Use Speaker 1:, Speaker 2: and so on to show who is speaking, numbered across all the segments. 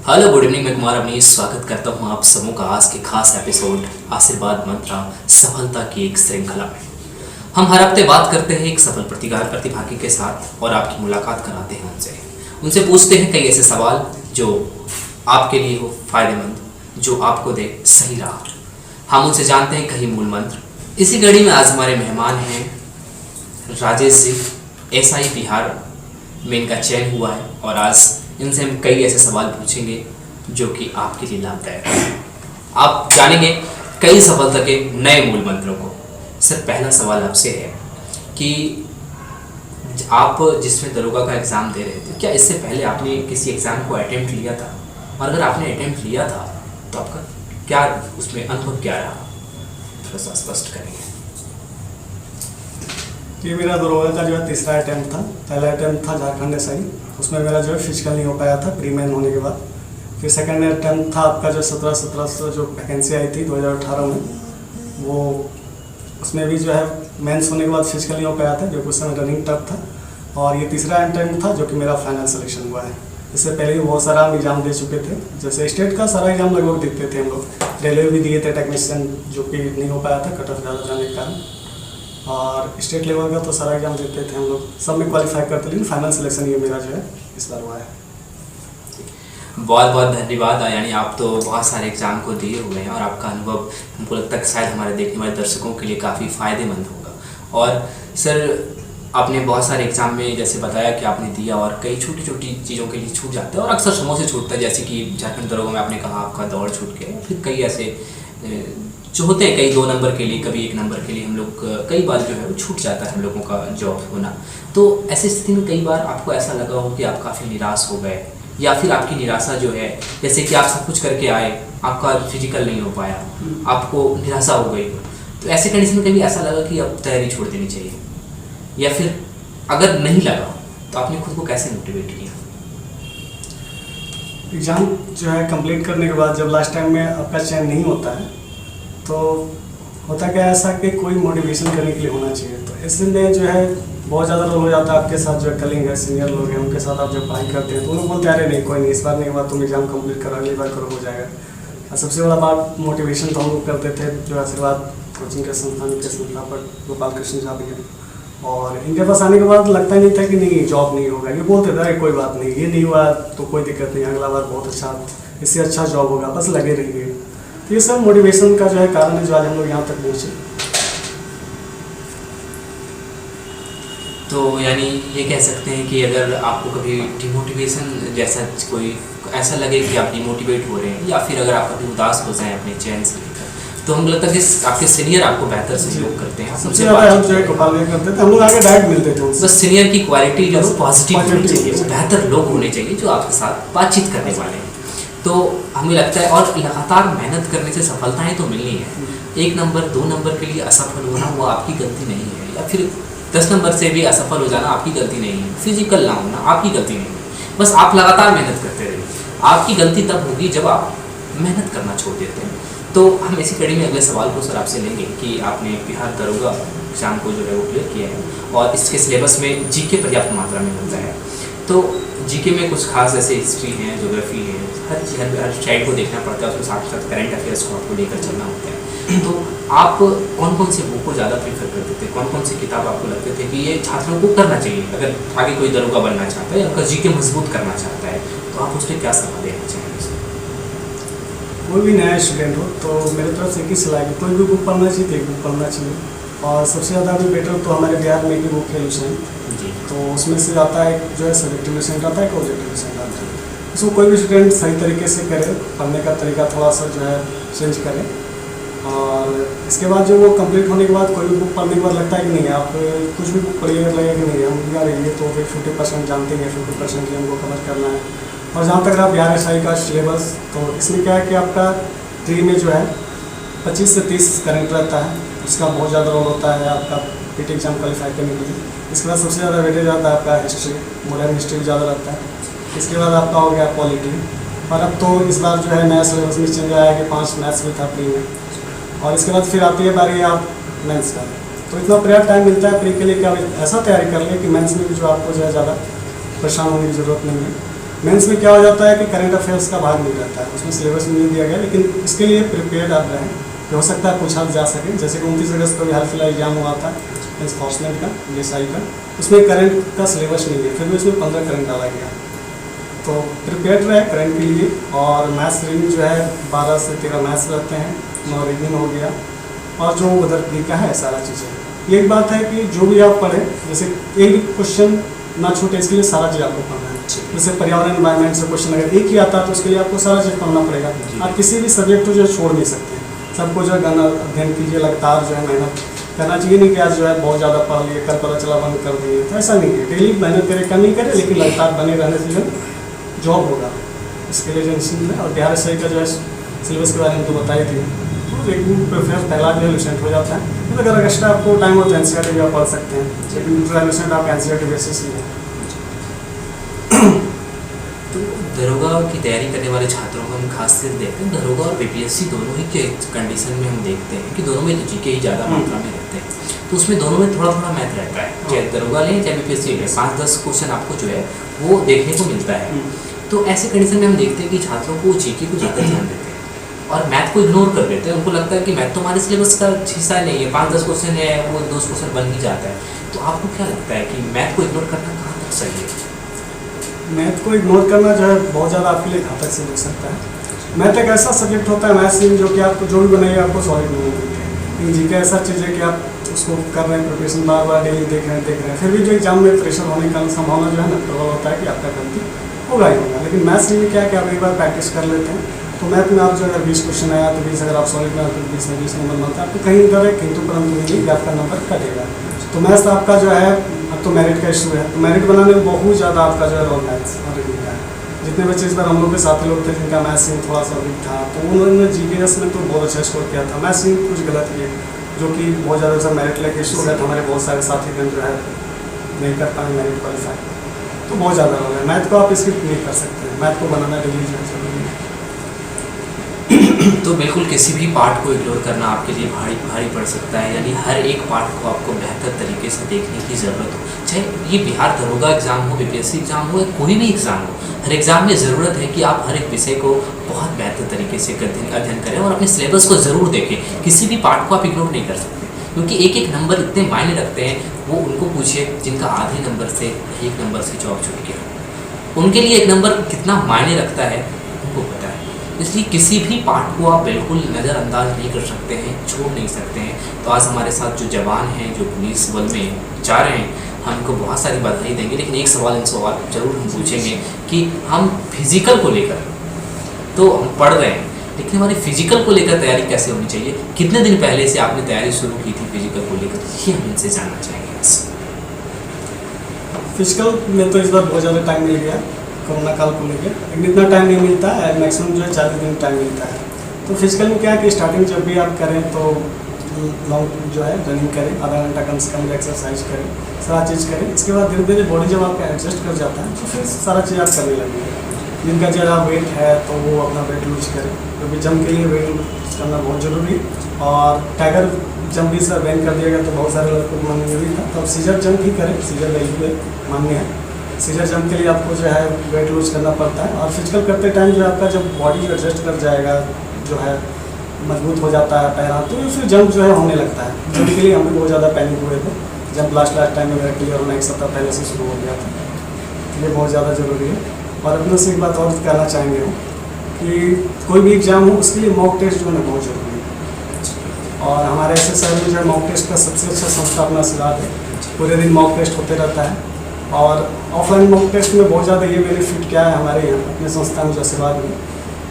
Speaker 1: Hello good evening, मैं कुमार अपनी स्वागत करता हूं आप सबों का आज के खास एपिसोड आशीर्वाद मंत्रा सफलता की एक श्रृंखला में। हम हर हफ्ते बात करते हैं एक सफल प्रतिभागी के साथ और आपकी मुलाकात कराते हैं उनसे पूछते हैं कई ऐसे सवाल जो आपके लिए हो फायदेमंद, जो आपको दे सही राह। हम उनसे जानते हैं कई मूल मंत्र। इसी कड़ी में आज हमारे मेहमान हैं राजेश जी। एसआई बिहार में इनका चयन हुआ है और आज इनसे हम कई ऐसे सवाल पूछेंगे जो कि आपके लिए लाभदायक है। आप जानेंगे कई सफलता के नए मूल मंत्रों को। सर, पहला सवाल आपसे है कि आप जिसमें दरोगा का एग्ज़ाम दे रहे थे, क्या इससे पहले आपने किसी एग्ज़ाम को अटेम्प्ट लिया था? और अगर आपने अटेम्प्ट लिया था तो आपका क्या उसमें अनुभव क्या रहा, थोड़ा सा स्पष्ट करेंगे।
Speaker 2: ये मेरा दरोगा का जो है तीसरा अटैम्प्ट था। पहला अटैम्प्ट था झारखंड एसआई, उसमें मेरा जो है फिजिकल नहीं हो पाया था प्री मेन होने के बाद। फिर सेकंड अटैम्प्ट था आपका जो 1700 जो वैकेंसी आई थी 2018 में, वो उसमें भी जो है मेंस होने के बाद फिजिकल नहीं हो पाया था, जो कुछ समय रनिंग टफ था। और ये तीसरा अटैम्प्ट था जो कि मेरा फाइनल सिलेक्शन हुआ है। इससे पहले भी बहुत सारा हम एग्जाम दे चुके थे, जैसे स्टेट का सारा एग्जाम लगभग देते थे हम लोग। रेलवे भी दिए थे टेक्नीशियन, जो कि नहीं हो पाया था कट ऑफ ज़्यादा जाने के कारण। और स्टेट लेवल का तो सारा एग्जाम देते थे हम लोग, सब में क्वालिफाई करते, लेकिन फाइनल सिलेक्शन ये मेरा जो है इस बार हुआ है।
Speaker 1: बहुत बहुत धन्यवाद। यानी आप तो बहुत सारे एग्जाम को दिए हुए हैं और आपका अनुभव हमको लगता है शायद हमारे देखने वाले दर्शकों के लिए काफ़ी फ़ायदेमंद होगा। और सर, आपने बहुत सारे एग्जाम में जैसे बताया कि आपने दिया और कई छोटी छोटी चीज़ों के लिए छूट जाते हैं और अक्सर समों से छूटता है, जैसे कि झारखंड दरोगा में आपने कहा आपका दौड़ छूट गया। फिर कई ऐसे जो होते हैं, कई 2 नंबर के लिए, कभी 1 नंबर के लिए हम लोग कई बार जो है वो छूट जाता है हम लोगों का जॉब होना। तो ऐसी स्थिति में कई बार आपको ऐसा लगा हो कि आप काफ़ी निराश हो गए, या फिर आपकी निराशा जो है, जैसे कि आप सब कुछ करके आए, आपका फिजिकल नहीं हो पाया, आपको निराशा हो गई, तो ऐसे कंडीशन में कभी ऐसा लगा कि अब तैयारी छोड़ देनी चाहिए? या फिर अगर नहीं लगा तो आपने खुद को कैसे मोटिवेट किया?
Speaker 2: एग्ज़ाम जो है कंप्लीट करने के बाद जब लास्ट टाइम में आपका चयन नहीं होता है, तो होता क्या है ऐसा कि कोई मोटिवेशन करने के लिए होना चाहिए। तो इसमें जो है बहुत ज़्यादा लोग हो जाता है आपके साथ, जो कलिंग है, सीनियर लोग हैं, उनके साथ आप जब पढ़ाई करते हैं तो उन्होंने बोलते अरे नहीं कोई नहीं, इस बार नहीं हुआ, तुम एग्जाम कंप्लीट करो, अगली बार करो, हो जाएगा। और सबसे बड़ा बात मोटिवेशन तो हम लोग करते थे जो आशीर्वाद कोचिंग के संस्थान के संस्थापक गोपाल कृष्ण झा भी हैं, और इनके पास आने के बाद लगता नहीं था कि नहीं जॉब नहीं होगा। ये बोलते थे अरे कोई बात नहीं, ये नहीं हुआ तो कोई दिक्कत नहीं, अगला बार बहुत अच्छा, इससे अच्छा जॉब होगा, बस लगे रहिए। तो ये सब मोटिवेशन का जो है कारण है जो आज हम लोग यहाँ तक पहुँचे।
Speaker 1: तो यानी ये कह सकते हैं कि अगर आपको कभी डिमोटिवेशन जैसा कोई ऐसा लगे कि आप डिमोटिवेट हो रहे हैं, या फिर अगर आप कभी उदास हो जाएं अपने चयन से लेकर, तो हम लगता है कि आपके सीनियर आपको बेहतर सहयोग करते हैं।
Speaker 2: सबसे ज़्यादा हम जो है गोपाल में करते थे, हम लोग आगे डायरेक्ट मिलते थे।
Speaker 1: बस सीनियर की क्वालिटी जो है पॉजिटिव होनी चाहिए, बेहतर लोग होने चाहिए जो आपके साथ बातचीत करने वाले हैं। तो हमें लगता है, और लगातार मेहनत करने से सफलताएँ तो मिलनी है। 1 नंबर 2 नंबर के लिए असफल होना वो आपकी गलती नहीं है, या फिर 10 नंबर से भी असफल हो जाना आपकी गलती नहीं है, फिजिकल ना होना आपकी गलती नहीं है। बस आप लगातार मेहनत करते रहिए। आपकी गलती तब होगी जब आप मेहनत करना छोड़ देते हैं। तो हम इसी कड़ी में अगले सवाल को सर आपसे लेंगे कि आपने बिहार दरोगा एग्जाम को जो है वो क्लियर किया है और इसके सिलेबस में जीके पर्याप्त मात्रा में मिलता है। तो जीके में कुछ खास ऐसे हिस्ट्री है, ज्योग्राफी है, हर साइड को देखना पड़ता है, उसके साथ साथ करंट अफेयर्स को आपको लेकर चलना होता है। तो आप कौन कौन से बुक को ज़्यादा प्रीफर करते थे, कौन कौन सी किताब आपको लगते थे कि ये छात्रों को करना चाहिए अगर आगे कोई दरोगा बनना चाहता है या उनका जीके मजबूत करना चाहता है, तो आप उसमें क्या सलाह देना चाहेंगे?
Speaker 2: कोई भी नया स्टूडेंट हो तो मेरे तरफ से एक ही सलाह है, कोई भी बुक पढ़ना चाहिए तो एक बुक पढ़ना चाहिए। और सबसे ज़्यादा अभी बेटर तो हमारे बिहार में की बुक है हुसैन, तो उसमें से आता है जो है सब्जेक्टिव परसेंट आता है, एक ऑब्जेक्टिव परसेंट आता है। उसको कोई भी स्टूडेंट सही तरीके से करे, पढ़ने का तरीका थोड़ा सा जो है चेंज करें। और इसके बाद जो वो कंप्लीट होने के बाद कोई भी बुक पढ़ने के बाद लगता है कि नहीं आप कुछ भी बुक पढ़िएगा लगेगा कि नहीं हम यार ये तो फिर 50% जानते हैं, 50% ही हमको कवर करना है। और जहाँ तक रहा बिहार एसआई का सिलेबस, तो इसमें क्या है कि आपका ट्री में जो है 25 से 30 करंट रहता है, उसका बहुत ज़्यादा रोल होता है आपका पीटी एग्जाम क्वालिफाई करने के लिए। इसके बाद सबसे ज़्यादा वेटेज आता है आपका हिस्ट्री, मॉडर्न हिस्ट्री ज़्यादा रहता है। इसके बाद आपका हो गया पॉलिटी, और अब तो इस बार जो है नया सिलेबस में चेंज आया कि 5 मैथ्स भी था प्री में। और इसके बाद फिर आती है बारी आप मेंस का, तो इतना पर्याप्त टाइम मिलता है प्री के लिए कि आप ऐसा तैयारी कर लें कि मेंस में भी जो आपको जो है ज़्यादा परेशान होने की ज़रूरत नहीं है। मेंस में क्या हो जाता है कि करंट अफेयर्स का भाग नहीं रहता है, उसमें सिलेबस में नहीं दिया गया, लेकिन इसके लिए प्रिपेयर्ड आप रहें कि हो सकता है पूछा जा सके। जैसे कि 29 अगस्त को भी हाल फिलहाल एग्जाम हुआ था एनफोर्समेंट का, DSI का, उसमें करंट का सिलेबस नहीं है, फिर भी उसमें 15 करंट डाला गया। तो प्रिपेयर्ड रहे करंट के लिए। और मैथ्स रीडिंग जो है 12 से 13 मैथ्स रहते हैं, 9 रीडिंग हो गया, और जो उधर का है सारा चीज़ें। एक बात है कि जो भी आप पढ़ें, जैसे एक भी क्वेश्चन ना छूटे, इसके लिए सारा चीज़ आपको पढ़ना है। जैसे पर्यावरण एनवायरनमेंट से क्वेश्चन अगर एक ही आता है तो उसके लिए आपको सारा चीज़ पढ़ना पड़ेगा। आप किसी भी सब्जेक्ट को जो है छोड़ नहीं सकते हैं, सबको जो है गण अध्ययन कीजिए, लगातार जो है मेहनत करना चाहिए। नहीं कि आज जो है बहुत ज़्यादा पढ़ लिए, कल पता चला बंद कर दिए, तो ऐसा नहीं है। डेली मेहनत करें, कम नहीं करें, लेकिन लगातार बने रहने से जो जॉब होगा, इसके लिए जो निश्चिंत है। और बिहार SI का जो है सिलेबस के बारे में तो बताई थी, तो एक प्रेफरेंस पहला जो है लुसेंट हो जाता है। तो अगर एक्स्ट्रा आपको टाइम हो तो NCERT भी आप पढ़ सकते हैं, लेकिन दूसरा लुसेंट आप NCERT बेसिस ही है।
Speaker 1: तो दरोगा की तैयारी करने वाले छात्रों को हम खासकर देखते हैं, दरोगा और BPSC दोनों ही के कंडीशन में हम देखते हैं कि दोनों में तो GK ही ज़्यादा मात्रा में रहते हैं, तो उसमें दोनों में थोड़ा थोड़ा मैथ रहता है, चाहे दरोगा लें चाहे BPSC लें, 5-10 क्वेश्चन आपको जो है वो देखने को मिलता है। तो ऐसे कंडीशन में हम देखते हैं कि छात्रों को GK को ज़्यादा ध्यान देते हैं और मैथ को इग्नोर कर देते हैं। उनको लगता है कि मैथ तो हमारे सिलेबस का हिस्सा नहीं है, 5-10 क्वेश्चन है, वो 2 क्वेश्चन बन ही जाता है। तो आपको क्या लगता है कि मैथ को इग्नोर करना कहाँ तक सही है?
Speaker 2: मैथ को इग्नोर करना जो है बहुत ज़्यादा आपके लिए घातक सिद्ध हो सकता है। मैथ एक ऐसा सब्जेक्ट होता है, मैथ्स जो कि आपको जो भी बनाइए आपको सॉलिड नहीं मिलती है। लेकिन GK ऐसा चीज़ है कि आप उसको कर रहे हैं, प्रिपरेशन बार बार डेली देख रहे हैं, फिर भी जो एग्जाम में प्रेशर होने का संभावना जो है ना प्रबल होता है कि आपका गलती होगा ही होगा। लेकिन मैथ्स में क्या है कि आप एक बार प्रैक्टिस कर लेते हैं, तो मैथ में आप जो अगर 20 क्वेश्चन आया तो 20 अगर आप सॉलिड में तो 20 में 20 नंबर बनता है, आपको कहीं इधर है किंतु परंतु नहीं कि आपका नंबर कटेगा। तो मैथ्स आपका जो है अब तो मेरिट का इशू है, तो मेरिट बनाने में बहुत ज़्यादा आपका जो है रोल मैथ्स और रीडिंग का है। जितने बच्चे इस बार हम लोग के साथी लोग थे जिनका मैथ्स में थोड़ा सा वीक था, तो उन्होंने GKS में तो बहुत अच्छा स्कोर किया था। मैथ्स में कुछ गलत किए, जो कि बहुत ज़्यादा सब मेरिट लेके इशू हो गया था। हमारे बहुत सारे साथीगण जो है नहीं कर पाए मेरिट क्वालिफाई, तो बहुत ज़्यादा रोल है। मैथ को आप स्किप नहीं कर सकते हैं, मैथ को बनाना डेली जो है जरूरी है।
Speaker 1: तो बिल्कुल किसी भी पार्ट को इग्नोर करना आपके लिए भारी पड़ सकता है, यानी हर एक पार्ट को आपको बेहतर तरीके से देखने की ज़रूरत हो। चाहे ये बिहार दरोगा एग्ज़ाम हो, BPSC एग्ज़ाम हो, कोई भी एग्ज़ाम हो, हर एग्ज़ाम में ज़रूरत है कि आप हर एक विषय को बहुत बेहतर तरीके से अध्ययन करें और अपने सिलेबस को ज़रूर देखें। किसी भी पार्ट को आप इग्नोर नहीं कर सकते, क्योंकि एक एक नंबर इतने मायने रखते हैं। वो उनको पूछिए जिनका आधे नंबर से 1 नंबर से जॉब छूट गया, उनके लिए 1 नंबर कितना मायने रखता है उनको पता है। इसलिए किसी भी पार्ट को आप बिल्कुल नज़रअंदाज नहीं कर सकते हैं, छोड़ नहीं सकते हैं। तो आज हमारे साथ जो जवान हैं, जो पुलिस बल में जा रहे हैं, हम इनको बहुत सारी बधाई देंगे, लेकिन एक सवाल जरूर हम पूछेंगे कि हम फिजिकल को लेकर तो हम पढ़ रहे हैं, लेकिन हमारी फिजिकल को लेकर तैयारी कैसे होनी चाहिए? कितने दिन पहले से आपने तैयारी शुरू की थी फिजिकल को लेकर, ये हम इनसे जानना चाहेंगे।
Speaker 2: फिजिकल में तो इस बार बहुत ज़्यादा टाइम मिल गया कोरोना काल को लेकर, लेकिन इतना टाइम नहीं मिलता है, मैक्सिमम जो है 4 दिन टाइम मिलता है। तो फिजिकल में क्या है कि स्टार्टिंग जब भी आप करें तो लॉन्ग जो है रनिंग करें, आधा घंटा कम से कम एक्सरसाइज करें, सारा चीज़ करें। इसके बाद धीरे धीरे बॉडी जब आपका एडजस्ट कर जाता है तो फिर सारा चीज़ आप करने लगेंगे। जिनका ज़्यादा वेट है तो वो अपना वेट लूज करें, क्योंकि जंप के लिए वेट लूज करना बहुत ज़रूरी है। और टाइगर जंप भी सर बैन कर दिया गया, तो बहुत सारे लड़कों को मान्य भी था, तो अब सीजर जंप ही करें, सीजर वैल्यू मान्य है। सीजर जंप के लिए आपको जो है वेट लूज करना पड़ता है। और फिजिकल करते टाइम जो आपका जब बॉडी एडजस्ट कर जाएगा, जो है मजबूत हो जाता है पैरा, तो फिर जंप जो है होने लगता है। जंप के लिए हम भी बहुत ज़्यादा पैनिक हुए थे, जंप लास्ट टाइम में मेरा क्लियर होना 1 सप्ताह पहले से शुरू हो गया था। ये बहुत ज़्यादा ज़रूरी है। और अपने से एक बात और कहना चाहेंगे हम कि कोई भी एग्ज़ाम हो उसके लिए मॉक टेस्ट जो है बहुत ज़रूरी है। और हमारे SSI में जो है मॉक टेस्ट का सबसे अच्छा संस्था अपना सिराज है, पूरे दिन मॉक टेस्ट होते रहता है। और ऑफलाइन मॉक टेस्ट में बहुत ज़्यादा ये बेनिफिट क्या है हमारे यहाँ अपने संस्था में जैसेबाद में,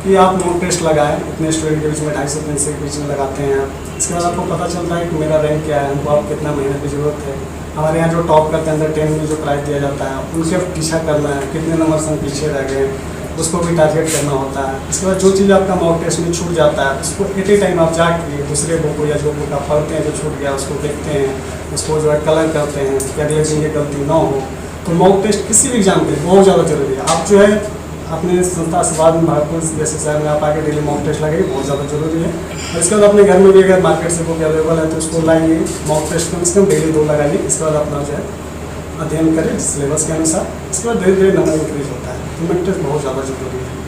Speaker 2: कि आप मॉक टेस्ट लगाएं, इतने स्टूडेंट के बीच में 250-300 के बीच में लगाते हैं आप। इसके बाद आपको पता चलता है कि मेरा रैंक क्या है, हमको आप कितना महीने की ज़रूरत है। हमारे यहाँ जो टॉप करते हैं अंदर 10 में जो प्राइज़ दिया जाता है, उनसे पीछा करना है, कितने नंबर से हम पीछे रह गए, उसको भी टारगेट करना होता है। इसके बाद जो चीज़ आपका मॉक टेस्ट में छूट जाता है, उसको एट ए टाइम आप जाके दूसरे बुक को या जो बुक आप पढ़ते हैं जो छूट गया उसको देखते हैं, उसको जो है कलर करते हैं कि अगले दिन ये गलती ना हो। तो मॉक टेस्ट किसी भी एग्जाम के लिए बहुत ज़्यादा जरूरी है। आप जो है अपने संस्था से बाद में भारतपुर जैसे शहर में आप आके डेली मॉक टेस्ट लगाइए, बहुत ज़्यादा जरूरी है। और इसके बाद अपने घर में भी अगर मार्केट से बुक अवेलेबल है तो उसको लाइए, मॉक टेस्ट कम से कम डेली 2 लगाइए। इसके बाद अपना जो है अध्ययन करें सिलेबस के अनुसार, इसके बाद धीरे धीरे नंबर इंक्रीज होता है। ह्यूमन टच बहुत ज़्यादा जरूरी है।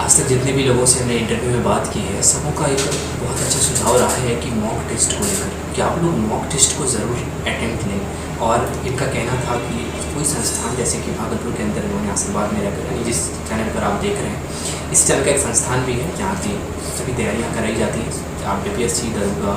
Speaker 1: आज तक जितने भी लोगों से हमने इंटरव्यू में बात की है, सबों का एक बहुत अच्छा सुझाव रहा है कि मॉक टेस्ट को लेकर कि आप लोग मॉक टेस्ट को ज़रूर अटेम्प्ट लें। और इनका कहना था कि कोई संस्थान जैसे कि भागलपुर के अंदर इन्होंने आशीर्वाद में रहकर, यानी जिस चैनल पर आप देख रहे हैं, इस चैनल का एक संस्थान भी है जहाँ की सभी तैयारियाँ कराई जाती हैं। आप BPSC, दरोगा,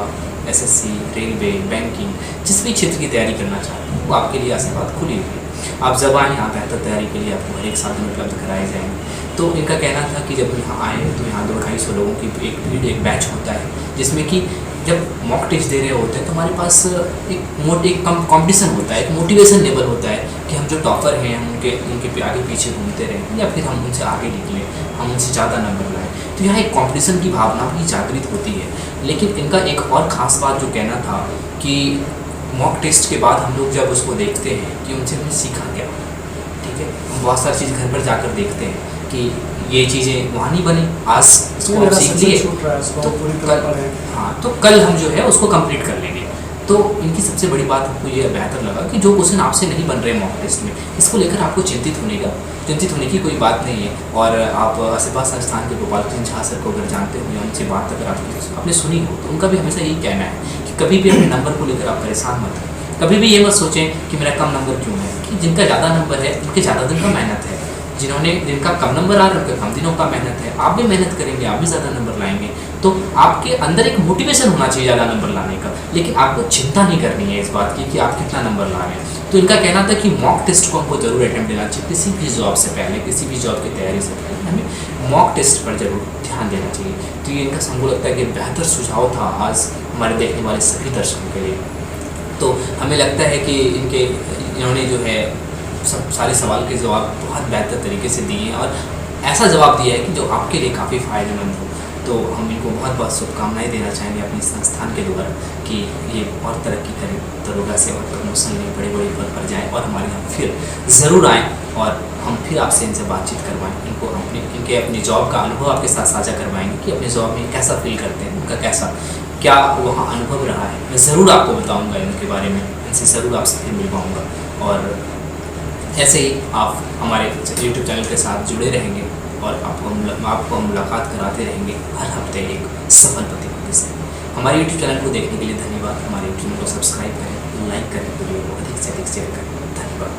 Speaker 1: SSC, रेलवे, बैंकिंग, जिस भी क्षेत्र की तैयारी करना चाहते हैं वो आपके लिए आशीर्वाद खुली हुई है। आप जब आएँ यहाँ बेहतर तैयारी के लिए आपको हर एक साधन उपलब्ध कराए जाएंगे। तो इनका कहना था कि जब यहाँ आए तो यहाँ 200-250 लोगों की एक भीड़, एक बैच होता है, जिसमें कि जब मॉक टेस्ट दे रहे होते हैं तो हमारे पास एक कंपटीशन होता है, एक मोटिवेशन लेवल होता है कि हम जो टॉपर हैं हम उनके आगे पीछे घूमते रहें या फिर हम उनसे आगे निकलें, हम उनसे ज़्यादा नंबर लाएँ। तो यहाँ एक कंपटीशन की भावना भी जागृत होती है। लेकिन इनका एक और ख़ास बात जो कहना था कि मॉक टेस्ट के बाद हम लोग जब उसको देखते हैं कि उनसे हमने सीखा क्या, ठीक है, हम बहुत सारी चीज़ घर पर जाकर देखते हैं कि ये चीज़ें वहाँ नहीं बनी, आज इसको हम सीख लिए तो कल हम जो है उसको कंप्लीट कर लेंगे। तो इनकी सबसे बड़ी बात हमको ये बेहतर लगा कि जो क्वेश्चन आपसे नहीं बन रहे मॉक टेस्ट में, इसको लेकर आपको चिंतित होने की कोई बात नहीं है। और आप आशीर्वाद संस्थान के गोपाल कृष्ण झा सर को अगर जानते हो या उनसे बात अगर आपने सुनी हो तो उनका भी हमेशा यही कहना है कि कभी भी अपने नंबर को लेकर आप परेशान मत हो, कभी भी ये मत सोचें कि मेरा कम नंबर क्यों है, कि जिनका ज़्यादा नंबर है उनके ज़्यादा दिन का मेहनत है, जिनका कम नंबर आ रहा है उनके कम दिनों का मेहनत है। आप भी मेहनत करेंगे, आप भी ज़्यादा नंबर लाएंगे, तो आपके अंदर एक मोटिवेशन होना चाहिए ज़्यादा नंबर लाने का। लेकिन आपको चिंता नहीं करनी है इस बात की कि आप कितना नंबर ला रहे हैं। तो इनका कहना था कि मॉक टेस्ट को हमको जरूर अटेम्प्ट देना चाहिए। किसी भी जॉब से पहले, किसी भी जॉब की तैयारी से पहले हमें मॉक टेस्ट पर जरूर ध्यान देना चाहिए। तो ये इनका हमको लगता है कि बेहतर सुझाव था आज हमारे देखने वाले सभी दर्शकों के लिए। तो हमें लगता है कि इन्होंने जो है सब सारे सवाल के जवाब बहुत बेहतर तरीके से दिए हैं और ऐसा जवाब दिया है कि जो आपके लिए काफ़ी फ़ायदेमंद हो। तो हम इनको बहुत बहुत शुभकामनाएं देना चाहेंगे अपने संस्थान के द्वारा कि ये और तरक्की करें, दरोगा से और प्रमोशन में बड़े बड़े पद पर जाएँ और हमारे यहाँ फिर ज़रूर आएँ और हम फिर आपसे इनसे बातचीत करवाएँ, इनको इनके अपनी जॉब का अनुभव आपके साथ साझा करवाएंगे कि अपने जॉब में कैसा फील करते हैं, उनका क्या वहाँ अनुभव रहा है। मैं ज़रूर आपको बताऊँगा इनके बारे में, इनसे ज़रूर आपसे फिर मिल पाऊँगा। और ऐसे ही आप हमारे YouTube चैनल के साथ जुड़े रहेंगे और आपको मुलाकात कराते रहेंगे हर हफ्ते एक सफल प्रतिभागी से। हमारे YouTube चैनल को देखने के लिए धन्यवाद। हमारे YouTube चैनल को सब्सक्राइब करें, लाइक करें, वीडियो को अधिक से अधिक शेयर करें। धन्यवाद।